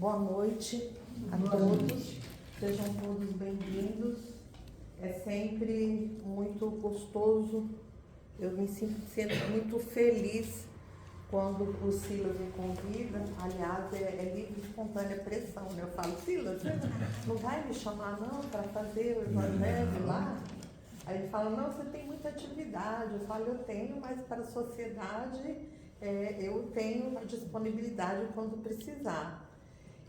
Boa noite a todos, sejam todos bem-vindos. É sempre muito gostoso, eu me sinto sempre muito feliz quando o Silas me convida. Aliás, é livre de espontânea pressão, né? Eu falo, Silas, não vai me chamar não para fazer o evangelho lá? Aí ele fala, não, você tem muita atividade. Eu falo, eu tenho, mas para a sociedade eu tenho a disponibilidade quando precisar.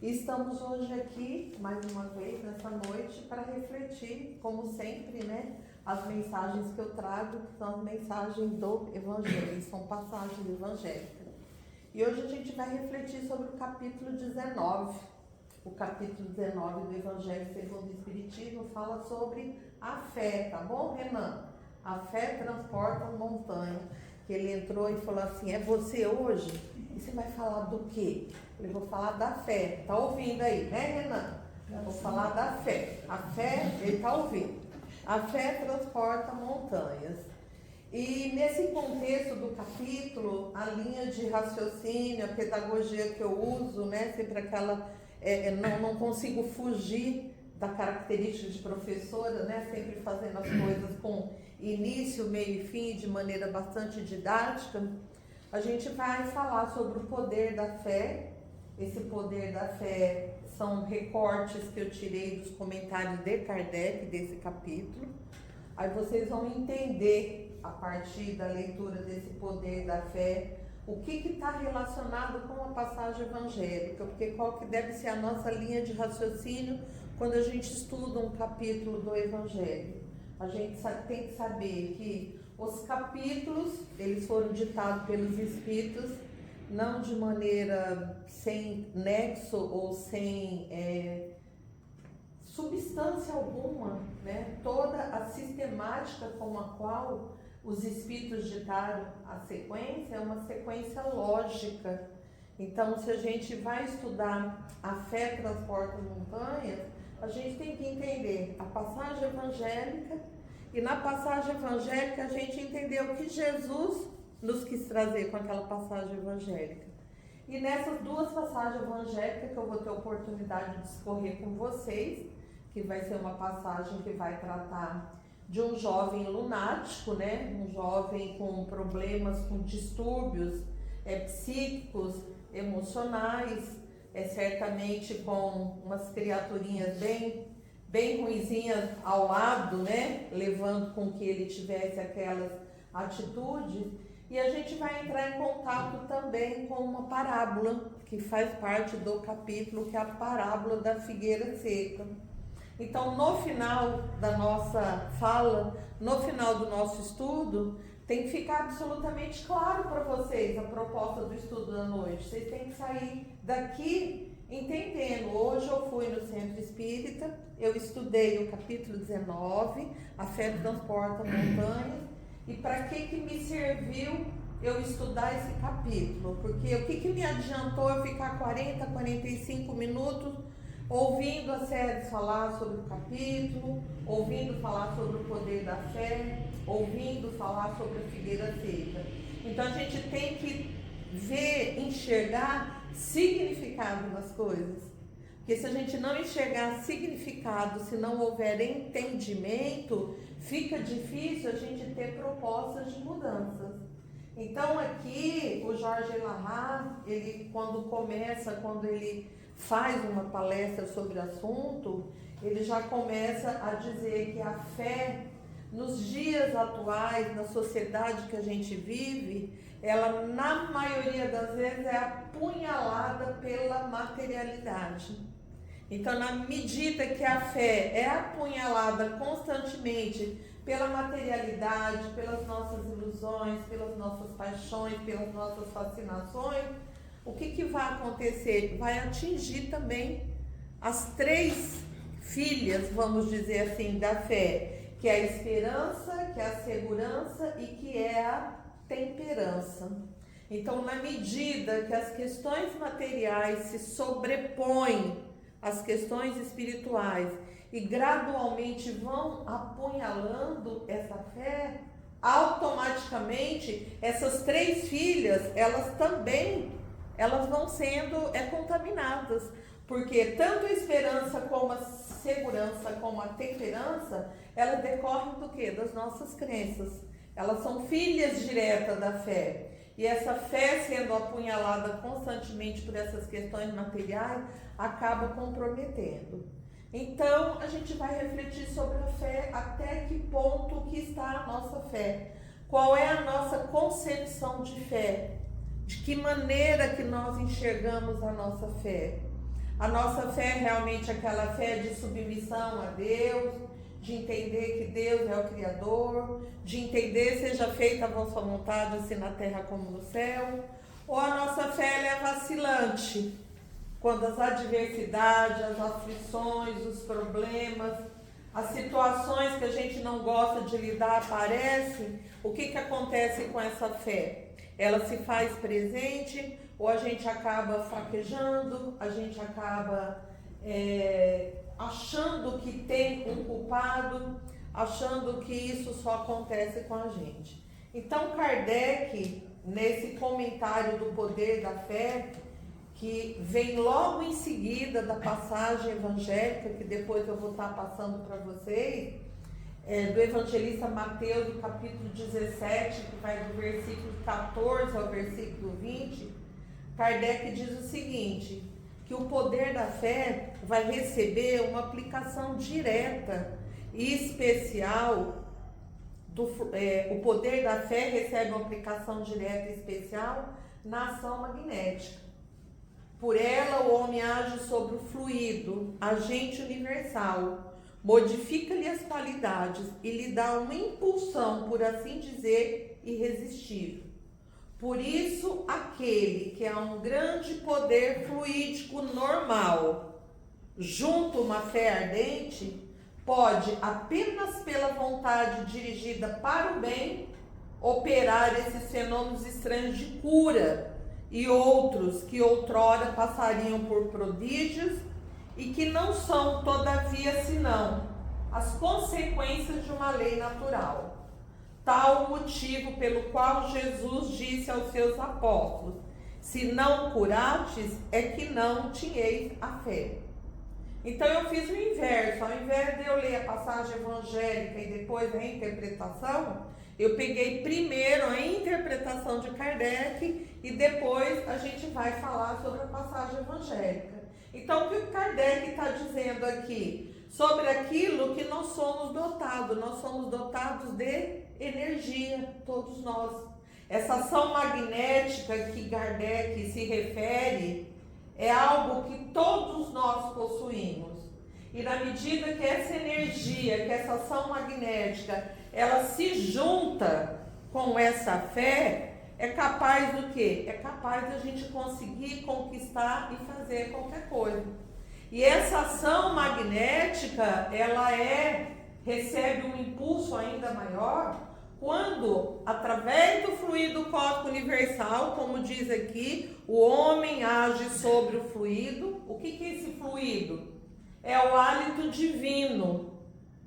E estamos hoje aqui, mais uma vez, nessa noite, para refletir, como sempre, né, as mensagens que eu trago, que são as mensagens do Evangelho, são passagens evangélicas. E hoje a gente vai refletir sobre o capítulo 19. O capítulo 19 do Evangelho segundo o Espiritismo fala sobre a fé, tá bom, Renan? A fé transporta montanha. Que ele entrou e falou assim, é você hoje? E você vai falar do quê? Eu vou falar da fé. Tá ouvindo aí, né, Renan? Eu vou falar da fé. A fé, ele tá ouvindo. A fé transporta montanhas. E nesse contexto do capítulo, a linha de raciocínio, a pedagogia que eu uso, né, sempre aquela, não consigo fugir da característica de professora, né, sempre fazendo as coisas com início, meio e fim, de maneira bastante didática. A gente vai falar sobre o poder da fé. Esse poder da fé são recortes que eu tirei dos comentários de Kardec, desse capítulo. Aí vocês vão entender, a partir da leitura desse poder da fé, o que está relacionado com a passagem evangélica, porque qual que deve ser a nossa linha de raciocínio quando a gente estuda um capítulo do Evangelho. A gente tem que saber que os capítulos, eles foram ditados pelos Espíritos, não de maneira sem nexo ou sem substância alguma, né? Toda a sistemática com a qual os Espíritos ditaram a sequência é uma sequência lógica. Então, se a gente vai estudar a fé transporta montanhas, a gente tem que entender a passagem evangélica, e na passagem evangélica a gente entendeu o que Jesus nos quis trazer com aquela passagem evangélica. E nessas duas passagens evangélicas que eu vou ter a oportunidade de discorrer com vocês, que vai ser uma passagem que vai tratar de um jovem lunático, né? Um jovem com problemas, com distúrbios psíquicos, emocionais, certamente com umas criaturinhas bem ruinzinhas ao lado, né? Levando com que ele tivesse aquelas atitudes. E a gente vai entrar em contato também com uma parábola que faz parte do capítulo, que é a parábola da figueira seca. Então, no final da nossa fala, no final do nosso estudo, tem que ficar absolutamente claro para vocês a proposta do estudo da noite. Vocês têm que sair daqui entendendo. Hoje eu fui no Centro Espírita, eu estudei o capítulo 19, a fé transporta montanhas, e para que me serviu eu estudar esse capítulo? Porque o que me adiantou eu ficar 40, 45 minutos ouvindo a Séries falar sobre o capítulo, ouvindo falar sobre o poder da fé, ouvindo falar sobre a figueira seca? Então a gente tem que ver, enxergar significado nas coisas. Porque se a gente não enxergar significado, se não houver entendimento, fica difícil a gente ter propostas de mudanças. Então aqui o Jorge Lahar, ele quando ele faz uma palestra sobre o assunto, ele já começa a dizer que a fé, nos dias atuais, na sociedade que a gente vive, ela na maioria das vezes é apunhalada pela materialidade. Então, na medida que a fé é apunhalada constantemente pela materialidade, pelas nossas ilusões, pelas nossas paixões, pelas nossas fascinações, o que vai acontecer? Vai atingir também as três filhas, vamos dizer assim, da fé, que é a esperança, que é a segurança e que é a temperança. Então, na medida que as questões materiais se sobrepõem às questões espirituais e gradualmente vão apunhalando essa fé, automaticamente essas três filhas, elas vão sendo contaminadas, Porque tanto a esperança como a segurança, como a temperança, elas decorrem do quê? Das nossas crenças. Elas são filhas diretas da fé. E essa fé sendo apunhalada constantemente por essas questões materiais, acaba comprometendo. Então, a gente vai refletir sobre a fé, até que ponto que está a nossa fé. Qual é a nossa concepção de fé? De que maneira que nós enxergamos a nossa fé? A nossa fé é realmente aquela fé de submissão a Deus, de entender que Deus é o Criador, de entender seja feita a vossa vontade, assim na terra como no céu? Ou a nossa fé ela é vacilante? Quando as adversidades, as aflições, os problemas, as situações que a gente não gosta de lidar aparecem, o que acontece com essa fé? Ela se faz presente ou a gente acaba fraquejando, a gente acaba achando que tem um culpado, achando que isso só acontece com a gente. Então Kardec, nesse comentário do poder da fé, que vem logo em seguida da passagem evangélica, que depois eu vou estar passando para vocês, do evangelista Mateus, do capítulo 17, que vai do versículo 14 ao versículo 20, Kardec diz o seguinte, que o poder da fé vai receber uma aplicação direta e especial, o poder da fé recebe uma aplicação direta e especial na ação magnética. Por ela, o homem age sobre o fluido, agente universal, modifica-lhe as qualidades e lhe dá uma impulsão, por assim dizer, irresistível. Por isso, aquele que é um grande poder fluídico normal, junto uma fé ardente, pode, apenas pela vontade dirigida para o bem, operar esses fenômenos estranhos de cura, e outros que outrora passariam por prodígios e que não são, todavia, senão as consequências de uma lei natural. Tal o motivo pelo qual Jesus disse aos seus apóstolos: se não curastes, é que não tinhais a fé. Então eu fiz o inverso, ao invés de eu ler a passagem evangélica e depois a interpretação, eu peguei primeiro a interpretação de Kardec e depois a gente vai falar sobre a passagem evangélica. Então, o que o Kardec está dizendo aqui? Sobre aquilo que nós somos dotados de energia, todos nós. Essa ação magnética que Kardec se refere é algo que todos nós possuímos. E na medida que essa energia, que essa ação magnética, ela se junta com essa fé, é capaz do quê? É capaz de a gente conseguir conquistar e fazer qualquer coisa. E essa ação magnética, ela recebe um impulso ainda maior quando, através do fluido cósmico universal, como diz aqui, o homem age sobre o fluido. O que é esse fluido? É o hálito divino.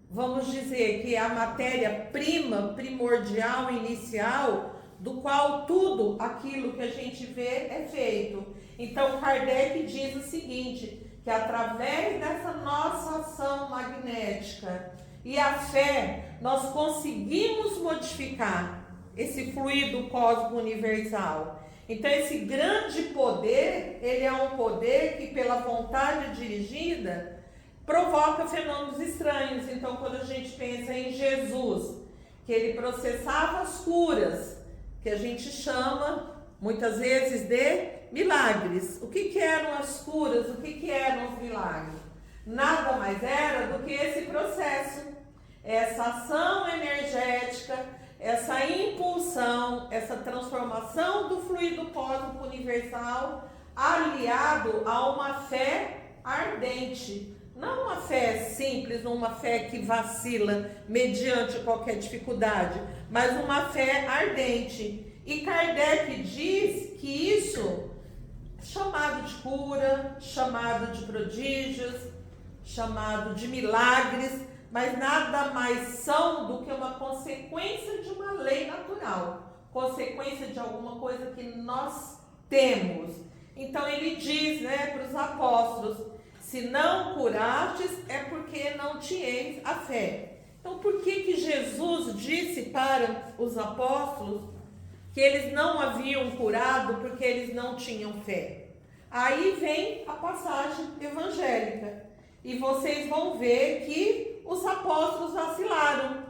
Vamos dizer que é a matéria-prima, primordial, inicial, do qual tudo aquilo que a gente vê é feito. Então Kardec diz o seguinte, que através dessa nossa ação magnética e a fé, nós conseguimos modificar esse fluido cósmico universal. Então esse grande poder, ele é um poder que pela vontade dirigida provoca fenômenos estranhos. Então quando a gente pensa em Jesus, que ele processava as curas, que a gente chama muitas vezes de milagres. O que eram as curas? O que eram os milagres? Nada mais era do que esse processo, essa ação energética, essa impulsão, essa transformação do fluido cósmico universal aliado a uma fé ardente. Não uma fé simples, uma fé que vacila mediante qualquer dificuldade, mas uma fé ardente. E Kardec diz que isso, chamado de cura, chamado de prodígios, chamado de milagres, mas nada mais são do que uma consequência de uma lei natural, consequência de alguma coisa que nós temos. Então ele diz, para os apóstolos, Se não curastes, é porque não tinhais a fé. Então, por que Jesus disse para os apóstolos que eles não haviam curado porque eles não tinham fé? Aí vem a passagem evangélica. E vocês vão ver que os apóstolos vacilaram.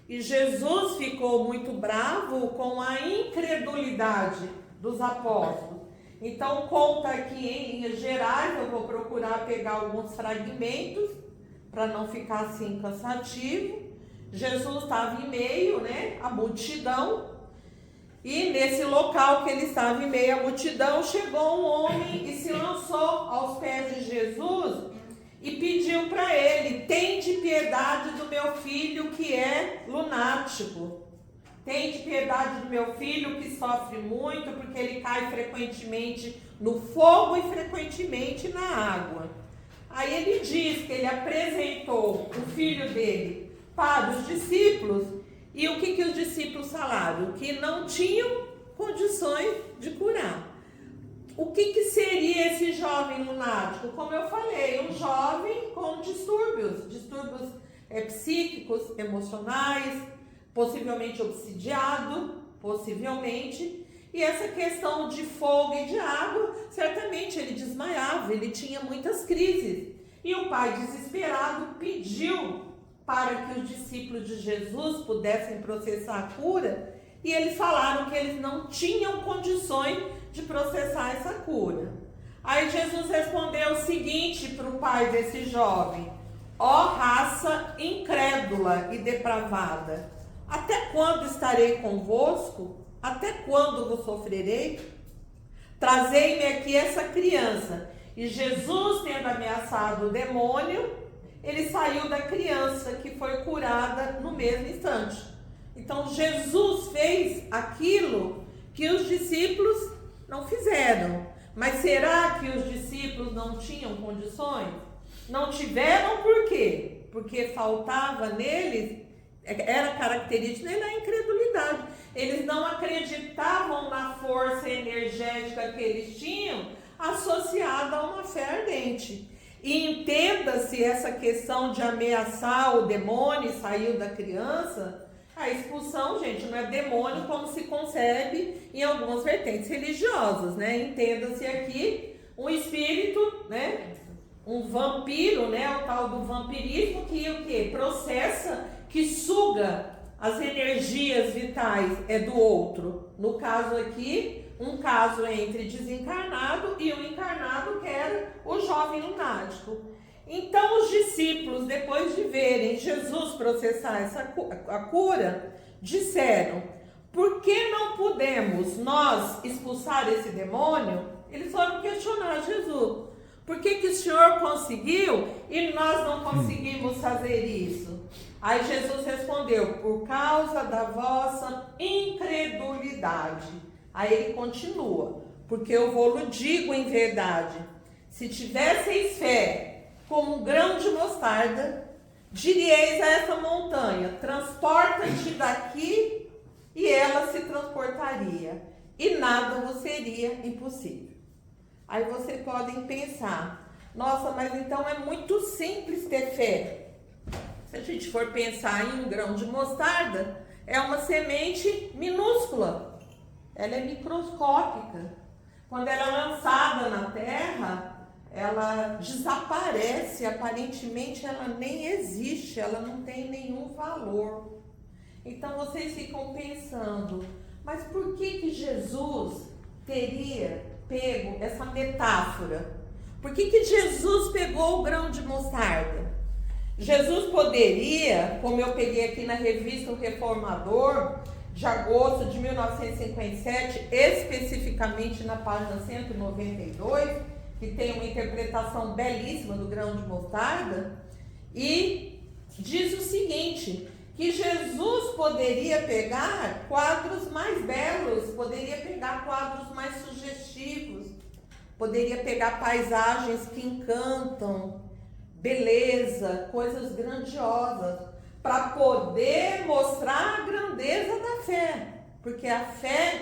E Jesus ficou muito bravo com a incredulidade dos apóstolos. Então, conta aqui em linhas gerais, eu vou procurar pegar alguns fragmentos para não ficar assim cansativo. Jesus estava em meio, à multidão. E nesse local que ele estava em meio à multidão, chegou um homem e se lançou aos pés de Jesus e pediu para ele: tende piedade do meu filho que é lunático. Tende piedade do meu filho que sofre muito, porque ele cai frequentemente no fogo e frequentemente na água. Aí ele diz que ele apresentou o filho dele para os discípulos, e o que os discípulos falaram? Que não tinham condições de curar. O que seria esse jovem lunático? Como eu falei, um jovem com distúrbios psíquicos, emocionais, possivelmente obsidiado, possivelmente. E essa questão de fogo e de água, certamente ele desmaiava, ele tinha muitas crises. E o pai, desesperado, pediu para que os discípulos de Jesus pudessem processar a cura, e eles falaram que eles não tinham condições de processar essa cura. Aí Jesus respondeu o seguinte para o pai desse jovem: ó raça incrédula e depravada, até quando estarei convosco? Até quando vos sofrerei? Trazei-me aqui essa criança. E Jesus, tendo ameaçado o demônio, ele saiu da criança, que foi curada no mesmo instante. Então Jesus fez aquilo que os discípulos não fizeram. Mas será que os discípulos não tinham condições? Não tiveram por quê? Porque faltava neles, era característica da incredulidade. Eles não acreditavam na força energética que eles tinham associada a uma fé ardente. E entenda-se essa questão de ameaçar o demônio e saiu da criança. A expulsão, gente, não é demônio como se concebe em algumas vertentes religiosas, Entenda-se aqui um espírito, um vampiro, o tal do vampirismo, que o quê? Processa, que suga as energias vitais do outro. No caso aqui, um caso entre desencarnado e um encarnado, que era o jovem lunático. Então os discípulos, depois de verem Jesus processar a cura, disseram: por que não podemos nós expulsar esse demônio? Eles foram questionar Jesus: por que o Senhor conseguiu e nós não conseguimos fazer isso? Aí Jesus respondeu: por causa da vossa incredulidade. Aí ele continua: porque eu vou-lhe digo em verdade, se tivesseis fé como um grão de mostarda, diríeis a essa montanha: transporta-te daqui, e ela se transportaria, e nada vos seria impossível. Aí vocês podem pensar: nossa, mas então é muito simples ter fé. Se a gente for pensar em um grão de mostarda, é uma semente minúscula, ela é microscópica. Quando ela é lançada na terra, ela desaparece, aparentemente ela nem existe, ela não tem nenhum valor. Então vocês ficam pensando: mas por que Jesus teria pego essa metáfora? Por que Jesus pegou o grão de mostarda? Jesus poderia, como eu peguei aqui na revista O Reformador, de agosto de 1957, especificamente na página 192, que tem uma interpretação belíssima do grão de mostarda, e diz o seguinte: que Jesus poderia pegar quadros mais belos, poderia pegar quadros mais sugestivos, poderia pegar paisagens que encantam, beleza, coisas grandiosas, para poder mostrar a grandeza da fé, porque a fé